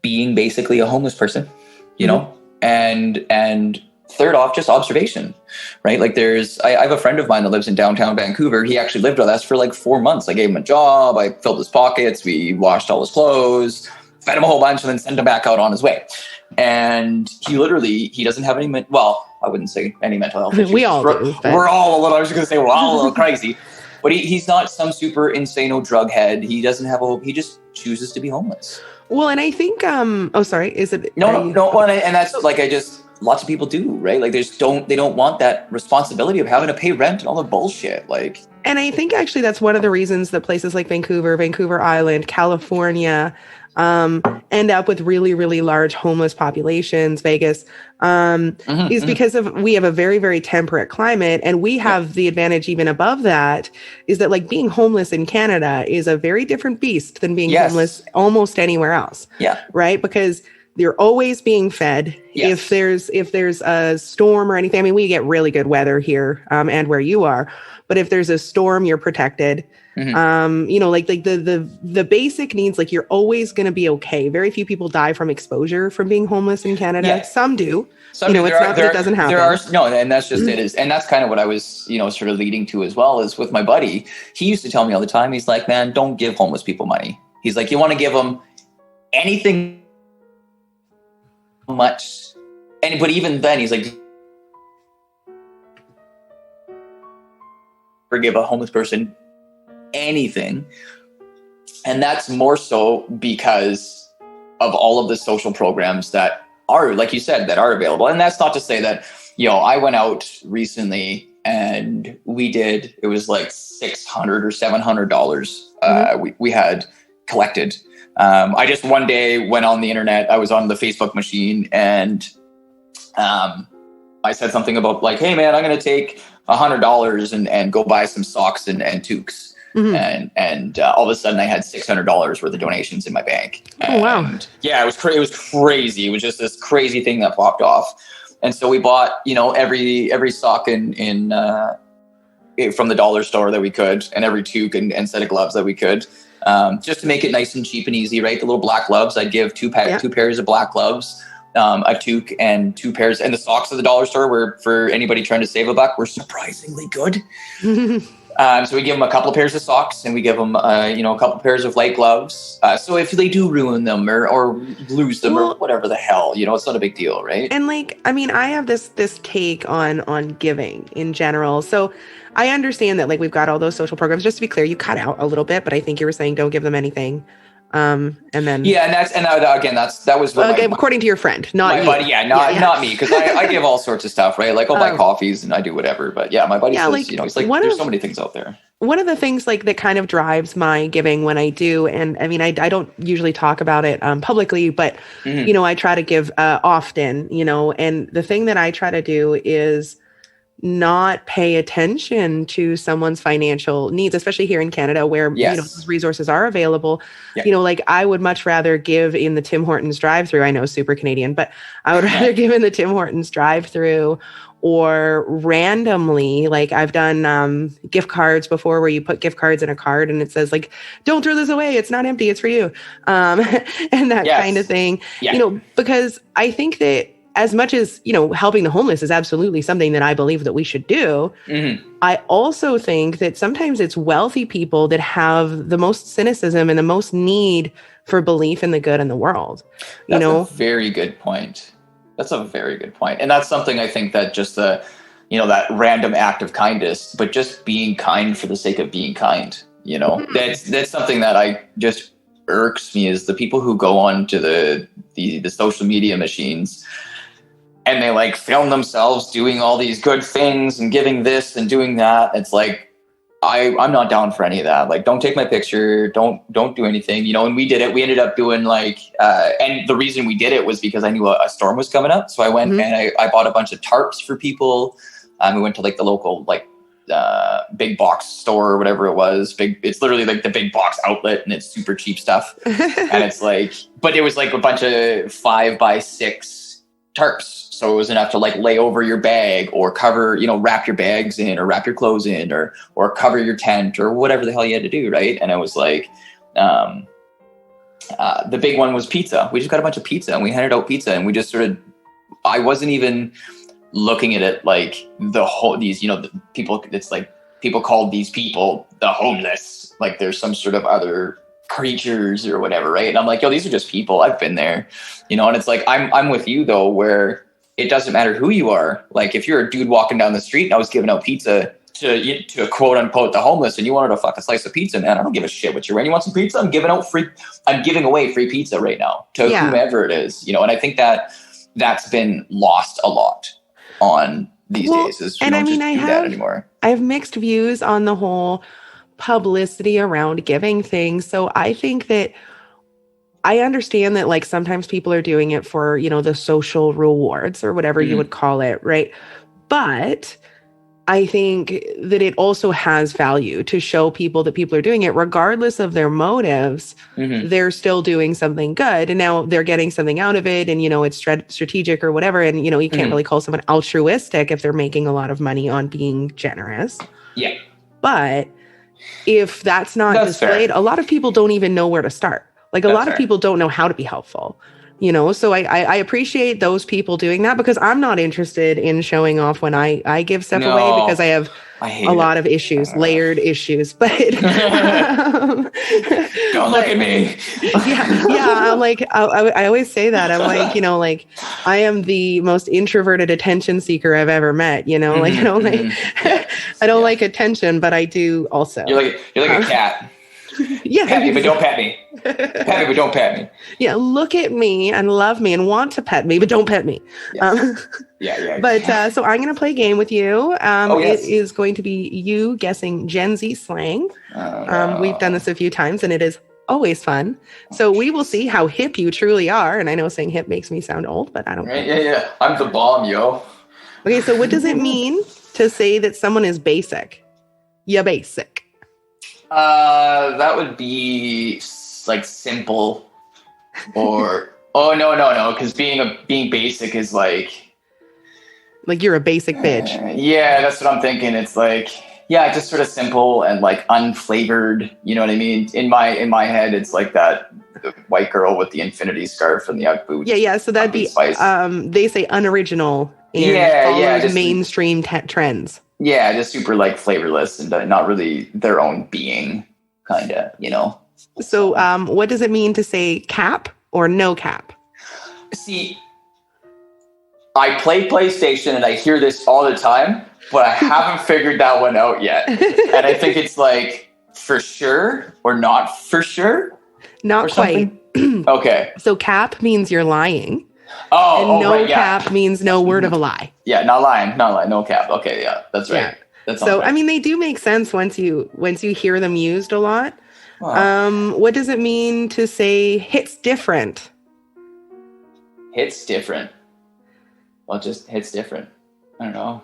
being basically a homeless person, you know, and third off, just observation, right? Like I have a friend of mine that lives in downtown Vancouver. He actually lived with us for like 4 months. I gave him a job. I filled his pockets. We washed all his clothes, fed him a whole bunch, and then sent him back out on his way. And he doesn't have any, I wouldn't say any mental health issues. We all do. We're all a little, I was just going to say, we're all a little crazy. But he's not some super insano drug head. He doesn't have he just chooses to be homeless. Well, and I think, sorry, is it? No. Well, and that's like, lots of people do, right? Like they don't want that responsibility of having to pay rent and all the bullshit. Like, and I think actually that's one of the reasons that places like Vancouver Island, California, end up with really, really large homeless populations, Vegas, is because we have a very, very temperate climate. And we have the advantage even above that is that like being homeless in Canada is a very different beast than being homeless almost anywhere else. Right. Because you're always being fed. Yes. If there's a storm or anything, I mean, we get really good weather here, and where you are, but if there's a storm, you're protected. You know, like the basic needs, like you're always going to be okay. Very few people die from exposure from being homeless in Canada. Yeah. Some do. So, you know, it's not that it doesn't happen. And that's just it is. And that's kind of what I was, you know, sort of leading to as well, is with my buddy. He used to tell me all the time, he's like, man, don't give homeless people money. He's like, you want to give them anything much. But even then he's like, forgive a homeless person anything. And that's more so because of all of the social programs that are, like you said, that are available. And that's not to say that, you know, I went out recently and it was like $600 or $700 we had collected. I just one day went on the internet, I was on the Facebook machine, and I said something about like, hey man, I'm going to take $100 and go buy some socks and toques. And all of a sudden I had $600 worth of donations in my bank. Oh, wow. Yeah, it was crazy. It was just this crazy thing that popped off. And so we bought, you know, every sock in from the dollar store that we could, and every toque and set of gloves that we could, just to make it nice and cheap and easy, right? The little black gloves, I'd give two pairs of black gloves, a toque and 2 pairs. And the socks at the dollar store were, for anybody trying to save a buck, were surprisingly good. So we give them a couple of pairs of socks, and we give them, you know, a couple of pairs of light gloves. So if they do ruin them or lose them or whatever the hell, you know, it's not a big deal, right? And like, I mean, I have this take on giving in general. So I understand that like we've got all those social programs. Just to be clear, you cut out a little bit, but I think you were saying don't give them anything. And then that was what according to your friend, not you. Buddy, not me, because I give all sorts of stuff, right? Like I'll buy coffees and I do whatever. But yeah, my buddy says, like, you know, he's like, there's so many things out there. One of the things like that kind of drives my giving when I do, and I mean, I don't usually talk about it publicly, but you know, I try to give often, you know, and the thing that I try to do is not pay attention to someone's financial needs, especially here in Canada where you know those resources are available. You know, like I would much rather give in the Tim Hortons drive-through. I know, super Canadian, but I would rather give in the Tim Hortons drive-through, or randomly, like I've done gift cards before where you put gift cards in a card and it says like, don't throw this away, it's not empty, it's for you. And that kind of thing, you know, because I think that as much as, you know, helping the homeless is absolutely something that I believe that we should do, I also think that sometimes it's wealthy people that have the most cynicism and the most need for belief in the good in the world. That's a very good point. That's a very good point. And that's something I think that just you know, that random act of kindness, but just being kind for the sake of being kind, you know, that's something that I just irks me, is the people who go on to the social media machines and they like film themselves doing all these good things and giving this and doing that. It's like, I'm not down for any of that. Like, don't take my picture. Don't do anything, you know. And we did it. We ended up doing like, and the reason we did it was because I knew a storm was coming up. So I went and I bought a bunch of tarps for people. We went to like the local, like big box store or whatever it was. It's literally like the big box outlet, and it's super cheap stuff. And it's like, but it was like a bunch of 5x6 tarps. So it was enough to like lay over your bag or cover, you know, wrap your bags in or wrap your clothes in or cover your tent or whatever the hell you had to do. Right. And it was like, the big one was pizza. We just got a bunch of pizza and we handed out pizza, and we just sort of, I wasn't even looking at it like these, you know, the people, it's like people called these people the homeless, like there's some sort of other creatures or whatever. Right. And I'm like, yo, these are just people. I've been there, you know. And it's like, I'm with you though, where it doesn't matter who you are. Like if you're a dude walking down the street and I was giving out pizza to quote unquote the homeless, and you wanted to fuck a slice of pizza, man, I don't give a shit what you're wearing. You want some pizza? I'm giving away free pizza right now to whomever it is, you know. And I think that's been lost a lot on these days. Is we don't just do that anymore. I have mixed views on the whole publicity around giving things. So I think that I understand that like sometimes people are doing it for, you know, the social rewards or whatever you would call it, right? But I think that it also has value to show people that people are doing it regardless of their motives. They're still doing something good, and now they're getting something out of it, and it's strategic or whatever, and you can't really call someone altruistic if they're making a lot of money on being generous. Yeah. But if that's not displayed, a lot of people don't even know where to start. Like a lot of people don't know how to be helpful. So I appreciate those people doing that, because I'm not interested in showing off when I give stuff away, because I have a lot of issues, layered issues. But don't look at me. yeah. I'm like, I always say that. I'm like, I am the most introverted attention seeker I've ever met. I don't like attention, but I do also. You're like a cat. Yeah. Pet me, but don't pet me. Pet me, but don't pet me. Yeah, look at me and love me and want to pet me, but don't pet me. Yes. Yeah. But so I'm going to play a game with you. Yes. It is going to be you guessing Gen Z slang. We've done this a few times, and it is always fun. So we will see how hip you truly are. And I know saying hip makes me sound old, but I don't. Right? Yeah. I'm the bomb, yo. Okay, so what does it mean to say that someone is basic? Yeah, basic. That would be like simple, or no, because being basic is like you're a basic bitch. Yeah, that's what I'm thinking. It's like, yeah, just sort of simple and like unflavored. You know what I mean? In my head, it's like the white girl with the infinity scarf and the Ugg boots. Yeah. So that'd be they say unoriginal and follows mainstream trends. Yeah, just super like flavorless and not really their own being, kind of, So what does it mean to say cap or no cap? See, I play PlayStation and I hear this all the time, but I haven't figured that one out yet. And I think it's like for sure or not for sure. Not quite. Okay. So cap means you're lying. Oh, and no right, yeah. cap means no word of a lie. Yeah, not lying, no cap. Okay, yeah, that's right. Yeah. That's so right. I mean, they do make sense once you hear them used a lot. Wow. What does it mean to say hits different? Hits different. Well, just hits different. I don't know.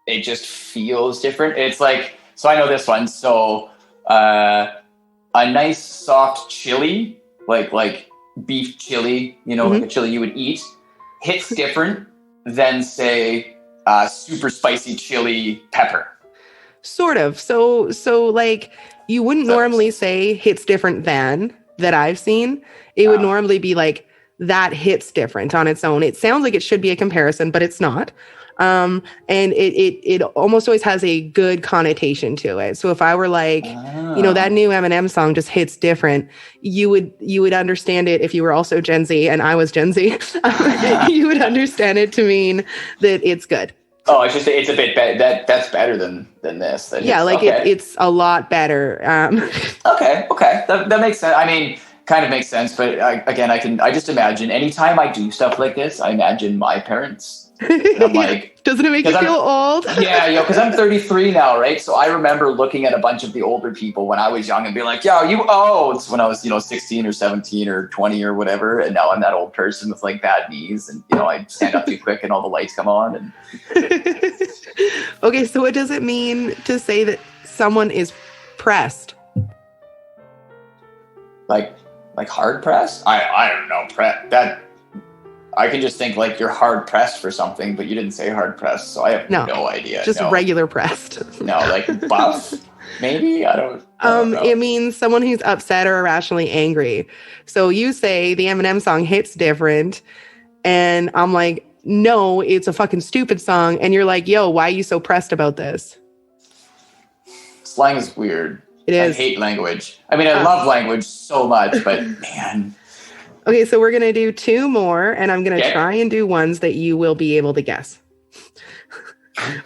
It just feels different. It's like, so I know this one. So a nice soft chili, like beef chili, like a chili you would eat, hits different than say super spicy chili pepper. Sort of. So like you wouldn't normally say hits different than, that I've seen. It would normally be like that hits different on its own. It sounds like it should be a comparison, but it's not. And it almost always has a good connotation to it. So if I were like, that new Eminem song just hits different, you would understand it if you were also Gen Z and I was Gen Z. You would understand it to mean that it's good. Oh, it's a bit better. That's better than this. It's a lot better. Okay, that makes sense. I mean, kind of makes sense. But I just imagine anytime I do stuff like this, I imagine my parents. And I'm like, doesn't it make you feel old? Yeah, because I'm 33 now, right? So I remember looking at a bunch of the older people when I was young and being like, "Yo, you old," when I was 16 or 17 or 20 or whatever, and now I'm that old person with like bad knees, and I stand up too quick and all the lights come on. And okay, so what does it mean to say that someone is pressed? Like hard pressed? I don't know. I can just think like you're hard pressed for something, but you didn't say hard pressed, so I have no idea. Just regular pressed. No, like buff, maybe? I don't know. It means someone who's upset or irrationally angry. So you say the Eminem song hits different, and I'm like, no, it's a fucking stupid song. And you're like, yo, why are you so pressed about this? Slang is weird. It is. I hate language. I mean, I love language so much, but man. Okay, so we're going to do two more, and I'm going to try and do ones that you will be able to guess.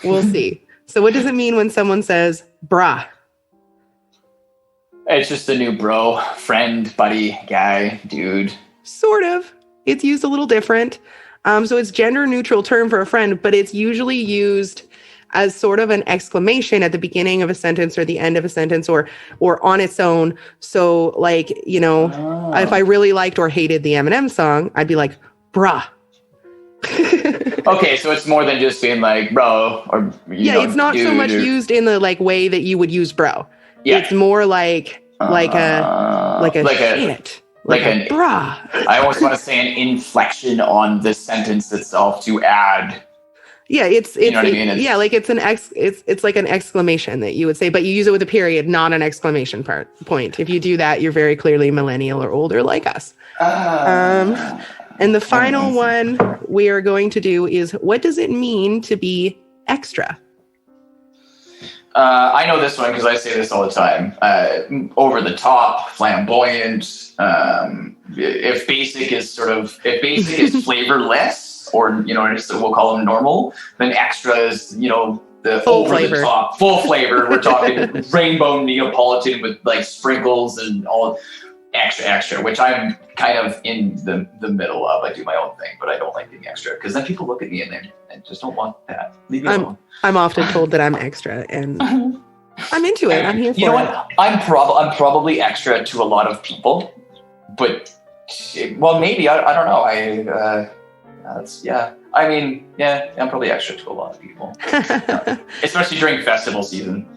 We'll see. So what does it mean when someone says, brah? It's just a new bro, friend, buddy, guy, dude. Sort of. It's used a little different. So it's gender neutral term for a friend, but it's usually used as sort of an exclamation at the beginning of a sentence or the end of a sentence or on its own. So like, if I really liked or hated the Eminem song, I'd be like, brah. Okay, so it's more than just being like bro or it's not so much used in the like way that you would use bro. Yeah. It's more like a shit. Like a brah. I almost want to say an inflection on the sentence itself to add. Yeah, it's like it's like an exclamation that you would say, but you use it with a period, not an exclamation point. If you do that, you're very clearly millennial or older like us. And the final one we are going to do is, what does it mean to be extra? I know this one because I say this all the time. Over the top, flamboyant. If basic is flavorless, or we'll call them normal, then extra is the full over flavor. The top, full flavor. We're talking rainbow Neapolitan with like sprinkles and all. Extra, which I'm kind of in the middle of. I do my own thing, but I don't like being extra because then people look at me and they just don't want that. Leave me alone. I'm often told that I'm extra, and I'm into it. I'm here for it. You know what? I'm probably extra to a lot of people, but maybe I don't know. I'm probably extra to a lot of people, especially during festival season.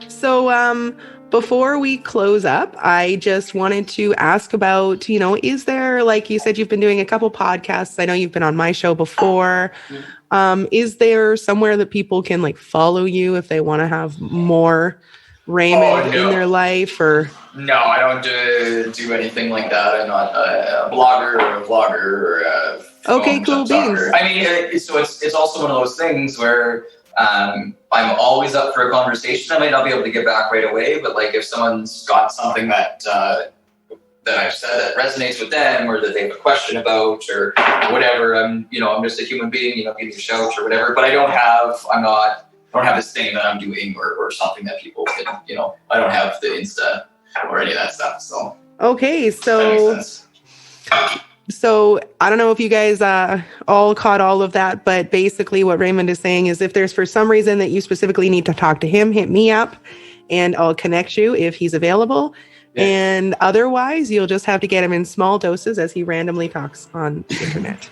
So, before we close up, I just wanted to ask about, is there, like you said, you've been doing a couple podcasts. I know you've been on my show before. Is there somewhere that people can like follow you if they want to have more Raymond in their life? Or no, I don't do anything like that. I'm not a blogger or a vlogger or a cool beans. I mean, so it's also one of those things where I'm always up for a conversation. I might not be able to get back right away, but like if someone's got something that I've said that resonates with them, or that they have a question about, or whatever, I'm just a human being. Give me a shout or whatever. But I don't have this thing that I'm doing or something that people can. I don't have the Insta or any of that stuff. So okay, So I don't know if you guys all caught all of that, but basically what Raymond is saying is if there's for some reason that you specifically need to talk to him, hit me up and I'll connect you if he's available. Yeah. And otherwise, you'll just have to get him in small doses as he randomly talks on the internet.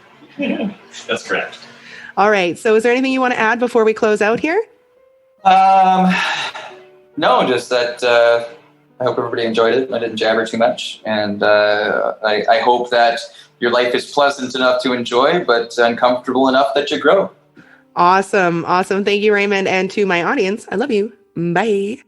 That's correct. All right. So is there anything you want to add before we close out here? No, just that I hope everybody enjoyed it. I didn't jabber too much. And I hope that your life is pleasant enough to enjoy, but uncomfortable enough that you grow. Awesome. Thank you, Raymond. And to my audience, I love you. Bye.